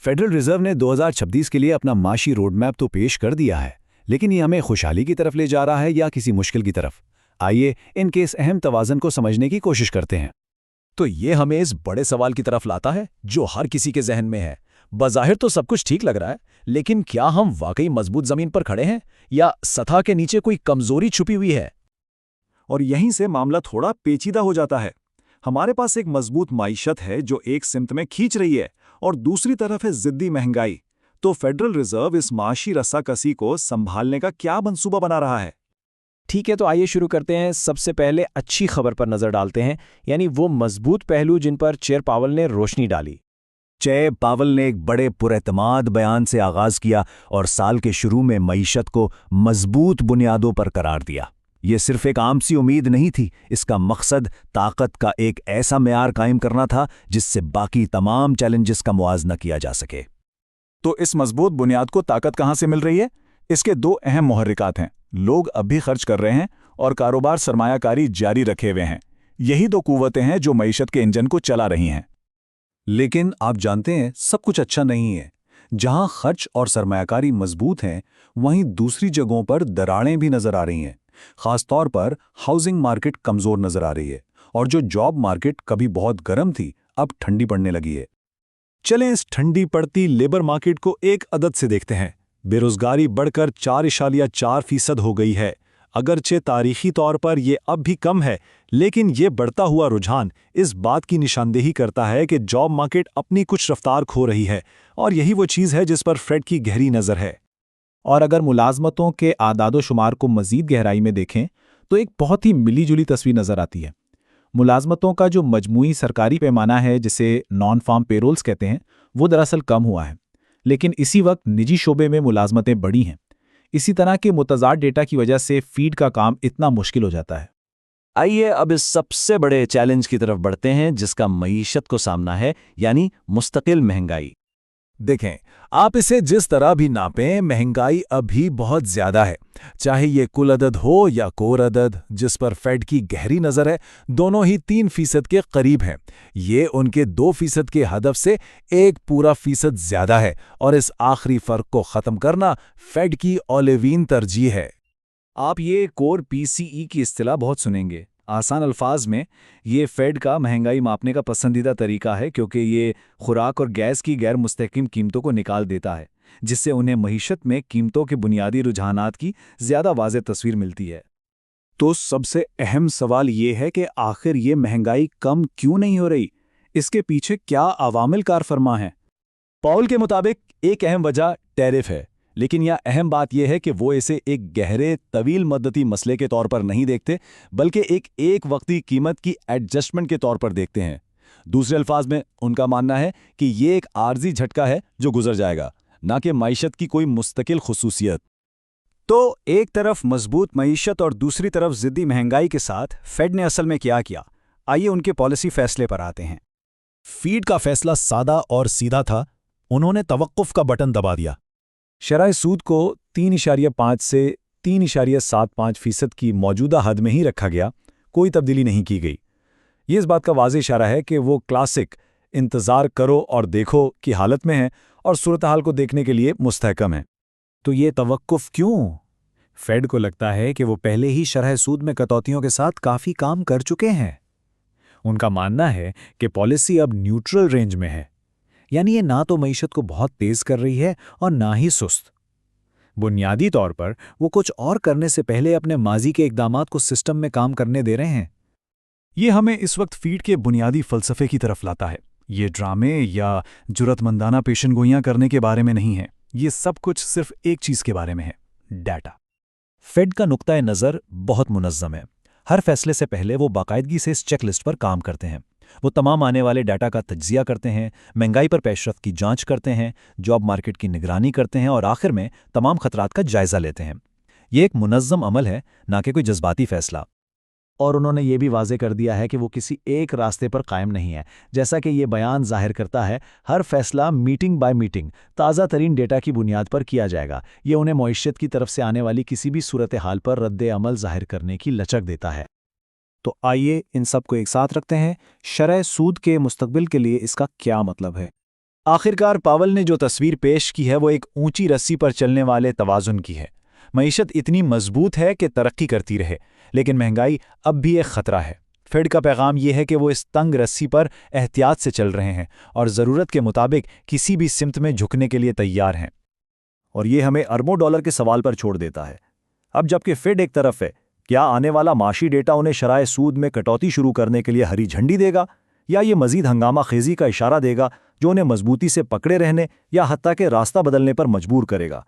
Federal reserve ने 2026 के लिए अपना माशी रोड मैप तो पेश कर दिया है, लेकिन ये हमें खुशहाली की तरफ ले जा रहा है या किसी मुश्किल की तरफ? आइए इनके इस अहम तवाज़न को समझने की कोशिश करते हैं। तो ये हमें इस बड़े सवाल की तरफ लाता है जो हर किसी के जहन में है। बज़ाहिर तो सब कुछ ठीक लग रहा है, लेकिन क्या हम वाकई मजबूत जमीन पर खड़े हैं या सतह के नीचे कोई कमजोरी छुपी हुई है? और यहीं से मामला थोड़ा पेचीदा हो जाता है। हमारे पास एक मजबूत माइशत है जो एक सिमत में खींच रही है और दूसरी तरफ है जिद्दी महंगाई। तो फेडरल रिजर्व इस माशी रस्साकसी को संभालने का क्या मंसूबा बना रहा है? ठीक है, तो आइए शुरू करते हैं। सबसे पहले अच्छी खबर पर नजर डालते हैं, यानी वो मजबूत पहलू जिन पर चेयर पावल ने रोशनी डाली। चेयर पावल ने एक बड़े पुरएतमाद बयान से आगाज किया और साल के शुरू में मईशत को मजबूत बुनियादों पर करार दिया। ये सिर्फ एक आम सी उम्मीद नहीं थी, इसका मकसद ताकत का एक ऐसा मेयार कायम करना था जिससे बाकी तमाम चैलेंजेस का मुआवजा किया जा सके। तो इस मजबूत बुनियाद को ताकत कहाँ से मिल रही है? इसके दो अहम मुहर्रिकात हैं। लोग अब भी खर्च कर रहे हैं और कारोबार सरमायाकारी जारी रखे हुए हैं। यही दो कुव्वतें हैं जो मईशत के इंजन को चला रही हैं। लेकिन आप जानते हैं, सब कुछ अच्छा नहीं है। जहां खर्च और सरमायाकारी मजबूत हैं, वहीं दूसरी जगहों पर दरारें भी नजर आ रही हैं। खासतौर पर हाउसिंग मार्केट कमजोर नजर आ रही है और जो जॉब मार्केट कभी बहुत गर्म थी, अब ठंडी पड़ने लगी है। चलें इस ठंडी पड़ती लेबर मार्केट को एक अदद से देखते हैं। बेरोजगारी बढ़कर 4.4% हो गई है। अगरचे तारीखी तौर पर यह अब भी कम है, लेकिन ये बढ़ता हुआ रुझान इस बात की निशानदेही करता है कि जॉब मार्केट अपनी कुछ रफ्तार खो रही है, और यही वो चीज़ है जिस पर फेड की गहरी नज़र है। और अगर मुलाजमतों के आदादो शुमार को मजीद गहराई में देखें तो एक बहुत ही मिली जुली तस्वीर नज़र आती है। मुलाजमतों का जो मजमूई सरकारी पैमाना है, जिसे नॉन फार्म पेरोल्स कहते हैं, वो दरअसल कम हुआ है, लेकिन इसी वक्त निजी शोबे में मुलाजमतें बढ़ी हैं। इसी तरह के मुतज़ाद डेटा की वजह से फीड का काम इतना मुश्किल हो जाता है। आइए अब इस सबसे बड़े चैलेंज की तरफ बढ़ते हैं जिसका मईशत को सामना है, यानी मुस्तकिल महंगाई। देखें, आप इसे जिस तरह भी नापें, महंगाई अभी बहुत ज्यादा है। चाहे ये कुल अदद हो या कोर अदद, जिस पर फेड की गहरी नजर है, दोनों ही 3% के करीब हैं। ये उनके 2% के हदफ से 1% ज्यादा है, और इस आखिरी फर्क को खत्म करना फेड की औलेवीन तरजीह है। आप ये कोर पीसीई की इस्तिलाह बहुत सुनेंगे। आसान अल्फाज में, ये फेड का महंगाई मापने का पसंदीदा तरीका है, क्योंकि ये खुराक और गैस की गैर मुस्तहकम कीमतों को निकाल देता है, जिससे उन्हें मईशत में कीमतों के बुनियादी रुझानात की ज़्यादा वाज़ेह तस्वीर मिलती है। तो सबसे अहम सवाल ये है कि आखिर ये महंगाई कम क्यों नहीं हो रही? इसके पीछे क्या अवामिल कार फरमा हैं? पाउल के मुताबिक एक अहम वजह टैरिफ है, लेकिन यह अहम बात यह है कि वो इसे एक गहरे तवील मद्दती मसले के तौर पर नहीं देखते, बल्कि एक वक्ती कीमत की एडजस्टमेंट के तौर पर देखते हैं। दूसरे अल्फाज में उनका मानना है कि ये एक आर्जी झटका है जो गुजर जाएगा, ना कि मईशत की कोई मुस्तकिल खुसूसियत। तो एक तरफ मजबूत मईशत और दूसरी तरफ जिद्दी महंगाई के साथ फेड ने असल में क्या किया? आइए उनके पॉलिसी फैसले पर आते हैं। फीड का फैसला सादा और सीधा था। उन्होंने तवक्कुफ का बटन दबा दिया। शरह सूद को 3.5 से 3.75% की मौजूदा हद में ही रखा गया, कोई तब्दीली नहीं की गई। ये इस बात का वाज़ेह इशारा है कि वो क्लासिक इंतज़ार करो और देखो की हालत में है और सूरत हाल को देखने के लिए मुस्तहकम है। तो ये तवक्कुफ क्यों? फेड को लगता है कि वो पहले ही शरह सूद में कटौतियों के साथ काफ़ी काम कर चुके हैं। उनका मानना है कि पॉलिसी अब न्यूट्रल रेंज में है, यानी ये ना तो मईशत को बहुत तेज कर रही है और ना ही सुस्त। बुनियादी तौर पर वो कुछ और करने से पहले अपने माजी के इक़दामात को सिस्टम में काम करने दे रहे हैं। ये हमें इस वक्त फीड के बुनियादी फ़लसफ़े की तरफ लाता है। ये ड्रामे या जुरतमंदाना पेशनगोइयां करने के बारे में नहीं है। ये सब कुछ सिर्फ एक चीज़ के बारे में है, डाटा। फेड का नुक्ता नज़र बहुत मुनज़्ज़म है। हर फैसले से पहले वो बाकायदगी से इस चेकलिस्ट पर काम करते हैं। वो तमाम आने वाले डाटा का तज्ज़िया करते हैं, महंगाई पर पेशरफ्त की जांच करते हैं, जॉब मार्केट की निगरानी करते हैं और आखिर में तमाम खतरात का जायज़ा लेते हैं। ये एक मुनज़्ज़म अमल है, ना कि कोई जज्बाती फ़ैसला। और उन्होंने ये भी वाज़ेह कर दिया है कि वो किसी एक रास्ते पर कायम नहीं है। जैसा कि ये बयान ज़ाहिर करता है, हर फैसला मीटिंग बाय मीटिंग ताज़ा तरीन डेटा की बुनियाद पर किया जाएगा। ये उन्हें मईशत की तरफ से आने वाली किसी भी सूरत हाल पर रद्द अमल ज़ाहिर करने की लचक देता है। तो आइए इन सब को एक साथ रखते हैं। शरह सूद के मुस्तकबिल के लिए इसका क्या मतलब है? آخرکار پاول نے جو تصویر پیش کی ہے وہ ایک اونچی رسی پر چلنے والے توازن کی ہے۔ معیشت اتنی مضبوط ہے کہ ترقی کرتی رہے، لیکن مہنگائی اب بھی ایک خطرہ ہے۔ فیڈ کا پیغام یہ ہے کہ وہ اس تنگ رسی پر احتیاط سے چل رہے ہیں اور ضرورت کے مطابق کسی بھی سمت میں جھکنے کے لیے تیار ہیں۔ اور یہ ہمیں اربوں ڈالر کے سوال پر چھوڑ دیتا ہے۔ اب جبکہ فیڈ ایک طرف ہے، کیا آنے والا معاشی ڈیٹا انہیں شرائح سود میں کٹوتی شروع کرنے کے لیے ہری جھنڈی دے گا، یا یہ مزید ہنگامہ خیزی کا اشارہ دے گا جو انہیں مضبوطی سے پکڑے رہنے یا حتیٰ کہ راستہ بدلنے پر مجبور کرے گا؟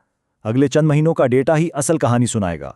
اگلے چند مہینوں کا ڈیٹا ہی اصل کہانی سنائے گا۔